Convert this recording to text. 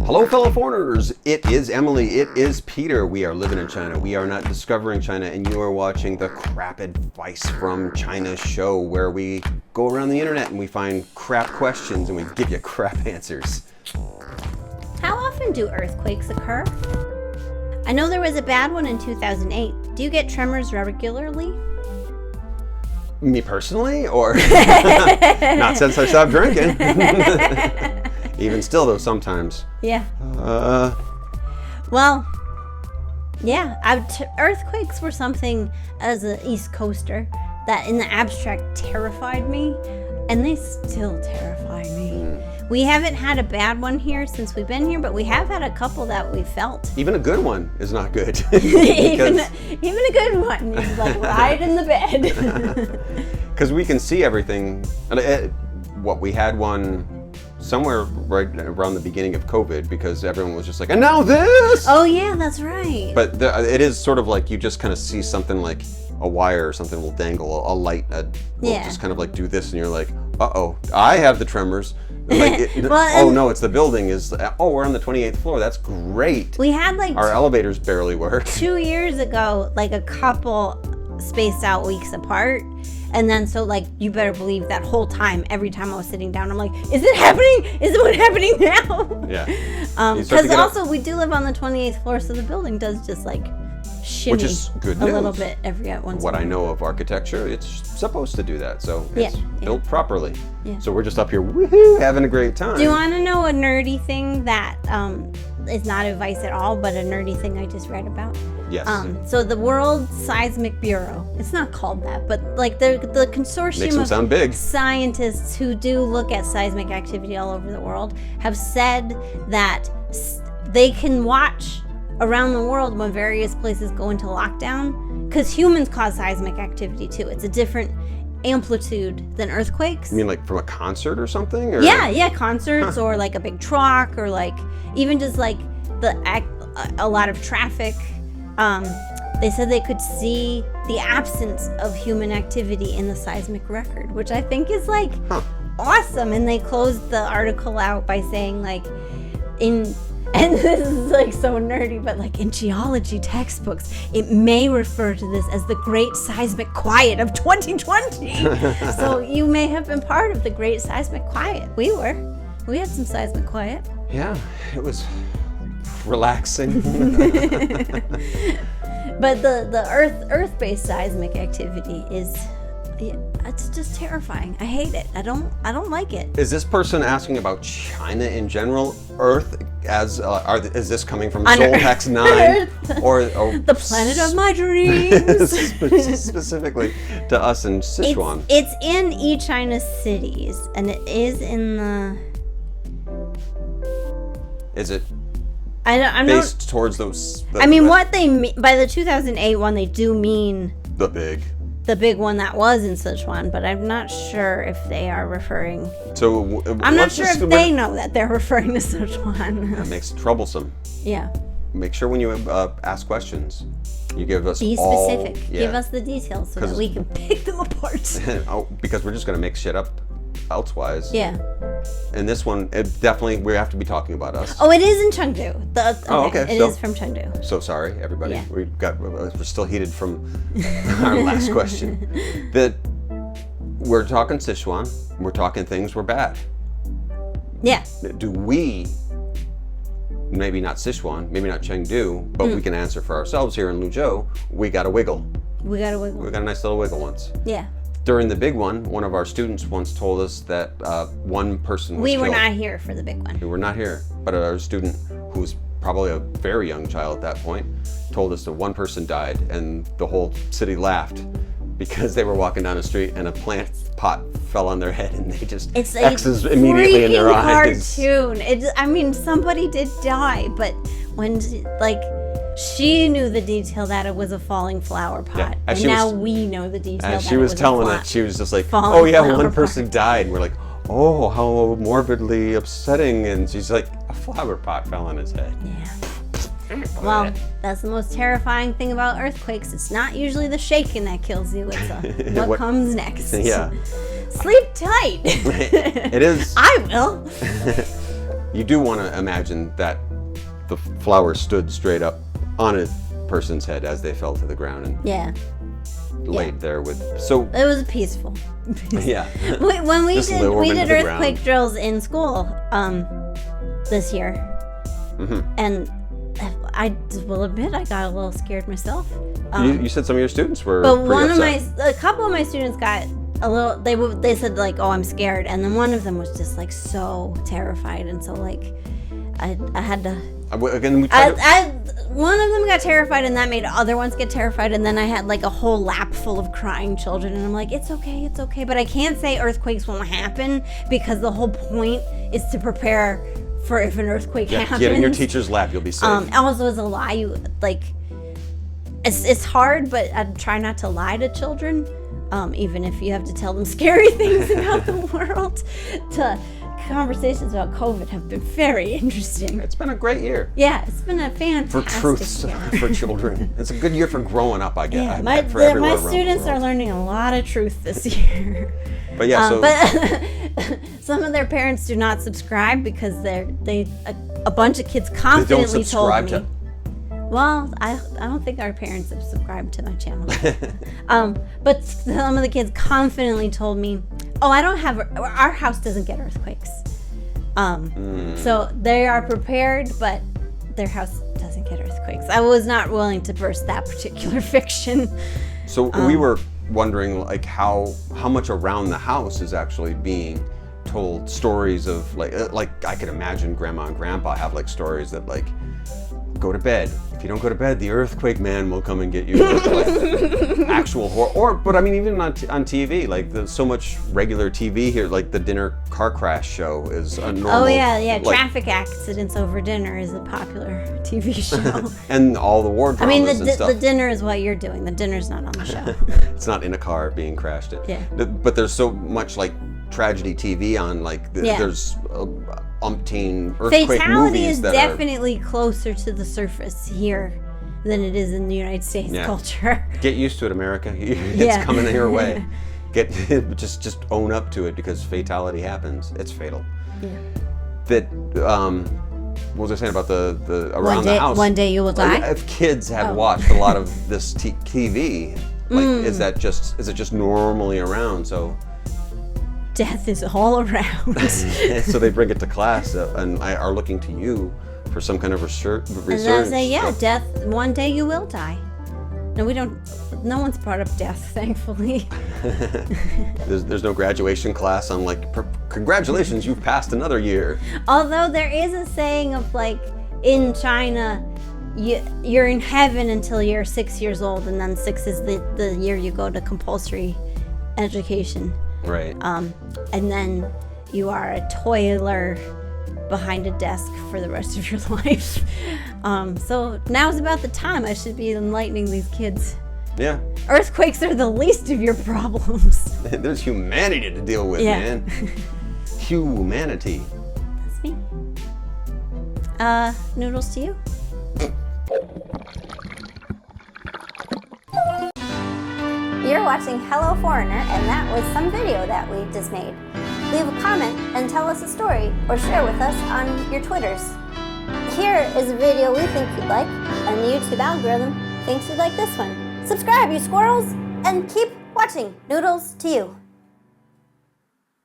Hello, fellow foreigners. It is Emily. It is Peter. We are living in China. We are not discovering China, and you are watching the Crap Advice from China show, where we go around the internet and we find crap questions and we give you crap answers. How often do earthquakes occur? I know there was a bad one in 2008. Do you get tremors regularly? Me personally, or not since I stopped drinking. Even still, though, sometimes. Yeah. Well, yeah. Earthquakes were something as an East Coaster that, in the abstract, terrified me, and they still terrify me. We haven't had a bad one here since we've been here, but we have had a couple that we felt. Even a good one is not good. even a good one is like right in the bed. Because we can see everything. We had one somewhere right around the beginning of COVID, because everyone was just like, and now this! Oh yeah, that's right. But it is sort of like you just kind of see something like a wire or something will dangle, a light will just kind of like do this, and you're like, uh-oh, I have the tremors. Like oh no, it's the building we're on the 28th floor. That's great. We had like our elevators barely work. 2 years ago, like a couple spaced out weeks apart. And then so like you better believe that whole time, every time I was sitting down, I'm like, is it happening? Is it happening now? Yeah. Because also we do live on the 28th floor, so the building does just like shimmy, which is good news. A little bit every once. What I know of architecture, it's supposed to do that, so it's built properly. Yeah. So we're just up here, woohoo, having a great time. Do you want to know a nerdy thing that is not advice at all, but a nerdy thing I just read about? Yes. So the World Seismic Bureau, it's not called that, but like the consortium Makes them sound big. Scientists who do look at seismic activity all over the world have said that they can watch around the world when various places go into lockdown, because humans cause seismic activity too. It's a different amplitude than earthquakes. You mean like from a concert or something? Or? Yeah, concerts or like a big truck, or like even just like a lot of traffic. They said they could see the absence of human activity in the seismic record, which I think is like awesome. And they closed the article out by saying like and this is like so nerdy, but like in geology textbooks, it may refer to this as the Great Seismic Quiet of 2020. So you may have been part of the Great Seismic Quiet. We had some seismic quiet. Yeah, it was relaxing. But the earth-based seismic activity it's just terrifying. I hate it. I don't like it. Is this person asking about China in general? Earth is this coming from Solhex 9 or the planet of my dreams? Specifically to us in Sichuan. It's in China cities, and it is in the. Is it? I'm based not, towards those. What they mean by the 2008 one, they do mean the big one that was in Sichuan, but I'm not sure if they are referring. So I'm not sure if they know that they're referring to Sichuan. That makes it troublesome. Yeah. Make sure when you ask questions, you give us be specific. Give us the details so that we can pick them apart. Because we're just gonna make shit up elsewise. Yeah. And this one, we have to be talking about us. Oh, it is in Chengdu. Okay. It is from Chengdu. So sorry, everybody. Yeah. We're still heated from our last question. That we're talking Sichuan. We're talking things were bad. Yeah. Do we? Maybe not Sichuan, maybe not Chengdu, but we can answer for ourselves here in Luzhou. We got a wiggle. We got a nice little wiggle once. Yeah. During the big one of our students once told us that one person was killed. We were not here for the big one. We were not here, but our student, who was probably a very young child at that point, told us that one person died, and the whole city laughed because they were walking down the street and a plant pot fell on their head, and they just X's immediately in their eyes. Cartoon. Somebody did die, but when she knew the detail that it was a falling flower pot, yeah. and now we know the detail. As she was telling it, she was just like, "Oh yeah, one person died." And we're like, "Oh, how morbidly upsetting!" And she's like, "A flower pot fell on his head." Yeah. Well, that's the most terrifying thing about earthquakes. It's not usually the shaking that kills you. It's what comes next. Yeah. Sleep tight. It is. I will. You do want to imagine that the flower stood straight up on a person's head as they fell to the ground and Yeah. laid there with. So It was peaceful. yeah, When we Just did lower we into did the earthquake ground. drills in school this year, and I will admit I got a little scared myself. you said some of your students were. But pretty upset. a couple of my students got a little. They said like, "Oh, I'm scared," and then one of them was just like so terrified, and so like, I had to. Again, we tried to- One of them got terrified, and that made other ones get terrified, and then I had like a whole lap full of crying children, and I'm like, it's okay, but I can't say earthquakes won't happen because the whole point is to prepare for if an earthquake happens. Get in your teacher's lap, you'll be safe. Also, as a lie, you like. It's hard, but I try not to lie to children, even if you have to tell them scary things about the world. Conversations about COVID have been very interesting. It's been a great year. Yeah, it's been a For fantastic truths year. for children. It's a good year for growing up, I guess. Yeah, for my students are learning a lot of truth this year. But yeah, so But some of their parents do not subscribe because a bunch of kids they don't confidently told subscribe me. to. Well, I don't think our parents have subscribed to my channel. But some of the kids confidently told me, "Oh, our house doesn't get earthquakes." So they are prepared, but their house doesn't get earthquakes. I was not willing to burst that particular fiction. So we were wondering, like, how much around the house is actually being told stories of like I could imagine Grandma and Grandpa have like stories that like, go to bed. If you don't go to bed, the earthquake man will come and get you. Like, actual horror. But I mean, even on TV, like there's so much regular TV here. Like the dinner car crash show is a normal. Oh yeah. like, Traffic accidents over dinner is a popular TV show. and all the war I dramas mean, and stuff. the dinner is what you're doing. The dinner's not on the show. It's not in a car being crashed. Yeah. But there's so much like tragedy TV on. Like Yeah. there's umpteen earthquake Fatality movies is that definitely closer to the surface here than it is in the United States culture. Get used to it, America. It's Yeah. coming your way. Just own up to it because fatality happens. It's fatal. Yeah. That what was I saying about the around the house? One day you will die. If kids had watched a lot of this TV, like is it just normally around? So Death is all around. so they bring it to class and are looking to you for some kind of research. And I say, yeah, death. One day you will die. No, we don't. No one's brought up death, thankfully. There's no graduation class on like, congratulations, you've passed another year. Although there is a saying of like, in China, you're in heaven until you're 6 years old, and then 6 is the year you go to compulsory education. Right. And then you are a toiler behind a desk for the rest of your life. So now's about the time I should be enlightening these kids. Yeah. Earthquakes are the least of your problems. There's humanity to deal with, Yeah. man. Humanity. That's me. Noodles to you. You're watching Hello Foreigner, and that was some video that we just made. Leave a comment and tell us a story, or share with us on your Twitters. Here is a video we think you'd like, and the YouTube algorithm thinks you'd like this one. Subscribe, you squirrels, and keep watching. Noodles to you.